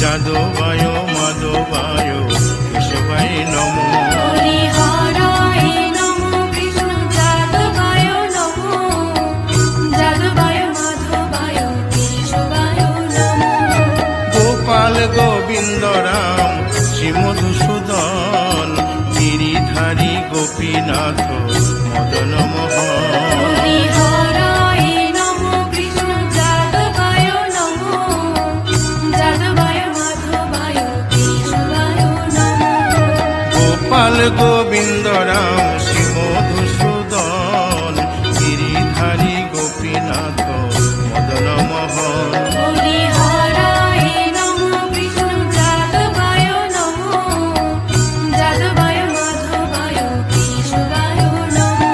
যাদবায় মাধবায় কেশবায় নমো। হরি হরায় নমো কৃষ্ণ যাদবায় নমো, যাদবায় মাধবায় কেশবায় নমো। গোপাল গোবিন্দ রাম শ্রী মধুসূদন গিরিধারী গোপীনাথ মদন মোহন। হরি হরায় নমো কৃষ্ণ যাদবায় নমো, যাদবায় মাধবায় কেশবায় নমো। গোপাল গোবিন্দ রাম শ্রী মধুসূদন গিরিধারী গোপীনাথ মদন মোহন। হরি হরায় নমো কৃষ্ণ যাদবায় নমো, যাদবায় মাধবায় কেশবায় নমো।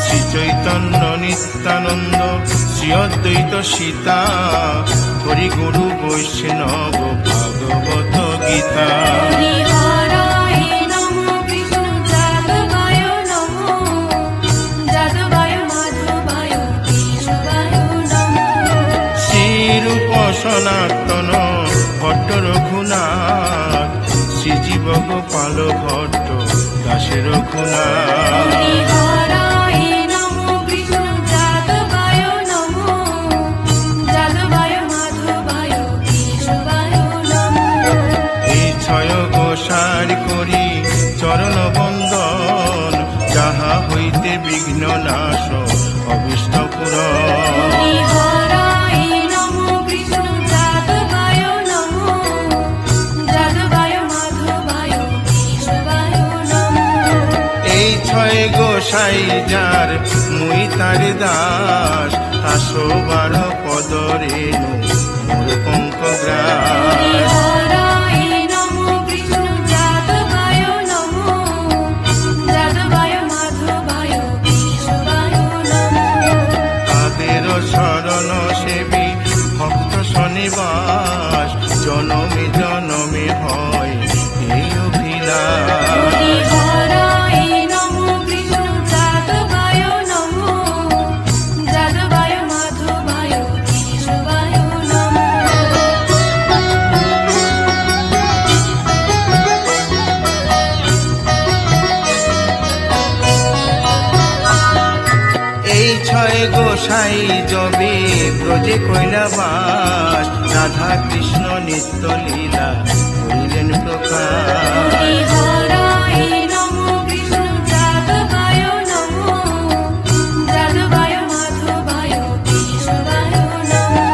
শ্রী চৈতন্য নিত্যানন্দ শ্রী অদ্বৈত সীতা হরি গুরু বৈষ্ণব ভাগবত গীতা। হরি হরায় নমো কৃষ্ণ যাদবায় নমো, যাদবায় মাধবায় কেশবায় নমো। শ্রীরূপ সনাতন ভট্ট রঘুনাথ শ্রীজীব গোপাল ভট্ট দাসে রঘুনাথ। হরি হরায় নমো কৃষ্ণ যাদবায় নমো, যাদবায় মাধবায় কেশবায় নমো। এই ছয় গোসার করি চরণ বন্দন যাহা হইতে বিঘ্ন নাশ অবিষ্ট পুরন। হরি হরায় নমো কৃষ্ণ যাদবায় নমো, যাদবায় মাধবায় কেশবায় নমো। এই ছয় গোসাই যার মুই তার দাস আসো বার পদ রেণু মোর পঙ্ক হরি গ্রাস। হরায় নমো কৃষ্ণ যাদবায় নমো, যাদবায় মাধবায় কেশবায় নমো। তাদের শরণ সেবী ভক্ত শনিবাস জনমে জনমে হয় এই অভিলাষ। হরি হরায় নমো কৃষ্ণ যাদবায় নমো, যাদবায় মাধবায় কেশবায় নমো। এই ছয় গোসাই যবে ব্রজে কৈলাবাস রাধা কৃষ্ণ নিত্য লীলা করিলেন প্রকাশ। হরি হরায় নমো কৃষ্ণ যাদবায় নমো, যাদবায় মাধবায় কেশবায় নমো।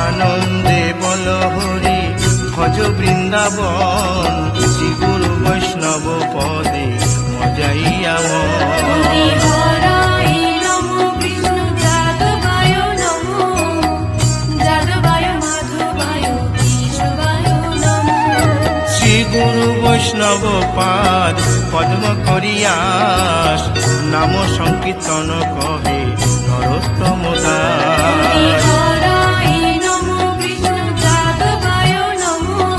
আনন্দে বল হরি ভজ বৃন্দাবন শ্রী গুরু বৈষ্ণব পদে মজাইয়া হরি হরায় নমো কৃষ্ণ যাদবায় নমো, যাদবায় মাধবায় কেশবায় নমো। শ্রী গুরু বৈষ্ণব পাদ পদ্ম করিয়াস নাম সংকীর্তন কহে নরোত্তম হরি দাস। হরায় নমো কৃষ্ণ যাদবায় নমো,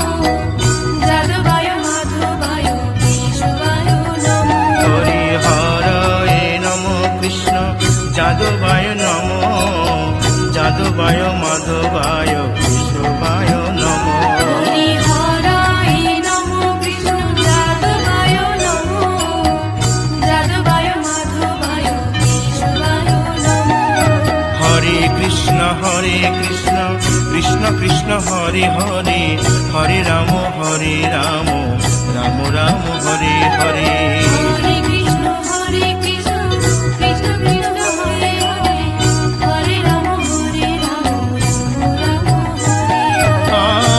যাদবায় মাধবায় কেশবায় নমো। হরি হরে নম কৃষ্ণ যাদবায় নম যাদবায় মাধবায় কেশবায় নম। হরি হরায় নমো কৃষ্ণ যাদবায় নমো, যাদবায় মাধবায় কেশবায় নমো। হরে কৃষ্ণ কৃষ্ণ কৃষ্ণ হরে হরে হরে রাম রাম রাম হরে হরে। হরে কৃষ্ণ কৃষ্ণ কৃষ্ণ হরে হরে, হরে রাম রাম হরে হরে।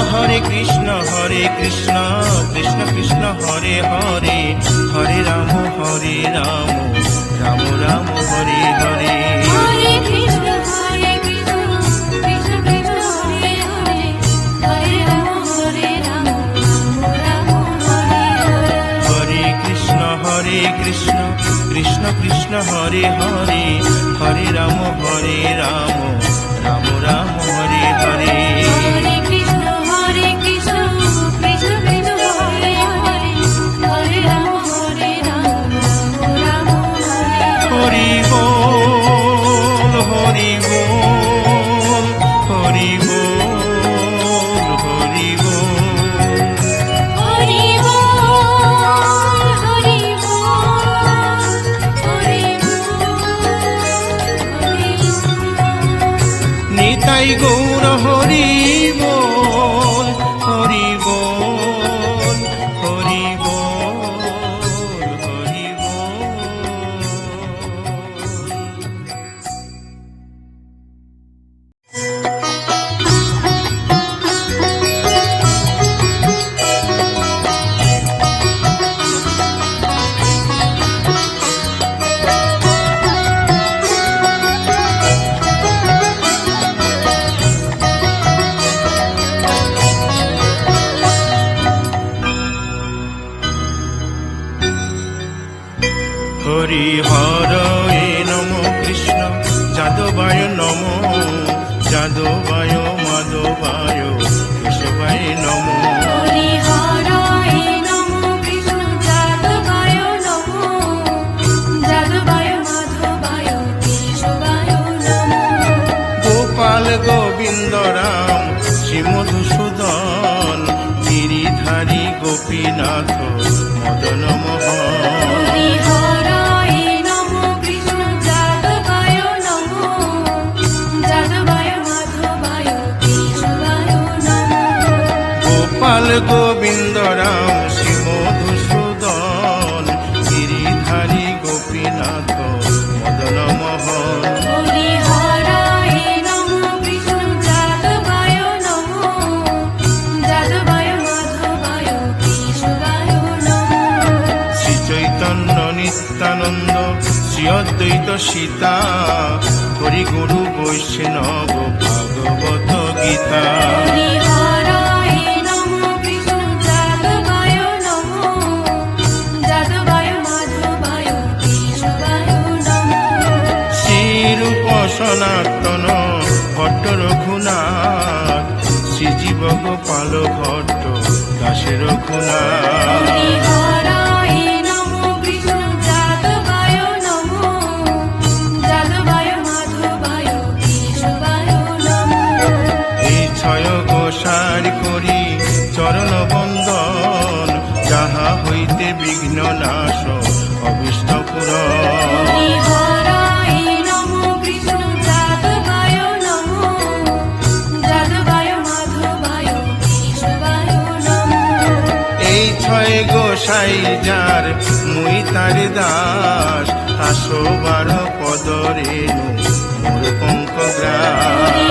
হরে কৃষ্ণ কৃষ্ণ কৃষ্ণ হরে হরে হরে রাম রাম রাম হরে হরে। হরে কৃষ্ণ কৃষ্ণ কৃষ্ণ হরে হরে, হরে রাম রাম হরে হরে। হরে কৃষ্ণ কৃষ্ণ কৃষ্ণ হরে হরে হরে রাম রাম রাম হরে হরে। হরে কৃষ্ণ কৃষ্ণ কৃষ্ণ হরে হরে, হরে রাম রাম হরে হরে। হরি বল হরি বল হরি বল হরি বল। গৌর হরি বল, হরি বল, হরি বল, হরি বল। হরি হরয়ে নম কৃষ্ণ যাদবায় নম, যাদবায় মাধবায় কেশবায় নম। হরি হরায় নমঃ কৃষ্ণ যাদবায় নমঃ, যাদবায় মাধবায় কেশবায় নমঃ। গোপাল গোবিন্দ রাম শ্রী মধুসূদন, গিরিধারী গোপীনাথ মদন মোহন। হরি হরায় নমঃ কৃষ্ণ যাদবায় নমঃ, যাদবায় মাধবায় কেশবায় নমঃ। গোপাল গোবিন্দ রাম শ্রী মধুসূদন, গিরিধারী গোপীনাথ মদন মোহন। হরি হরায় নমঃ কৃষ্ণ যাদবায় নমঃ, যাদবায় মাধবায় কেশবায় নমঃ। শ্রী চৈতন্য নিত্যানন্দ শ্রী অদ্বৈত সীতা, হরি গুরু বৈষ্ণব ভাগবত গীতা। হরি হরায় নমঃ কৃষ্ণ যাদবায় নমঃ, যাদবায় মাধবায় কেশবায় নমঃ। শ্রীরূপ সনাতন ভট্ট রঘুনাথ, শ্রীজীব গোপাল ভট্ট দাসে রঘুনাথ। হরি হরায় নমঃ কৃষ্ণ যাদবায় নমঃ, যাদবায় মাধবায় কেশবায় নমঃ। এই ছয় গোসার করি চরণ বন্দন, যাহা হইতে বিঘ্ন নাশ অবিষ্ট পুরন। হরি হরায় নমঃ কৃষ্ণ যাদবায় নমঃ, যাদবায় মাধবায় কেশবায় নমঃ। এই ছয় গোসাই যার মুই তার দাস, আসো বার পদরেণু মোর পঙ্ক গ্রাস। হরি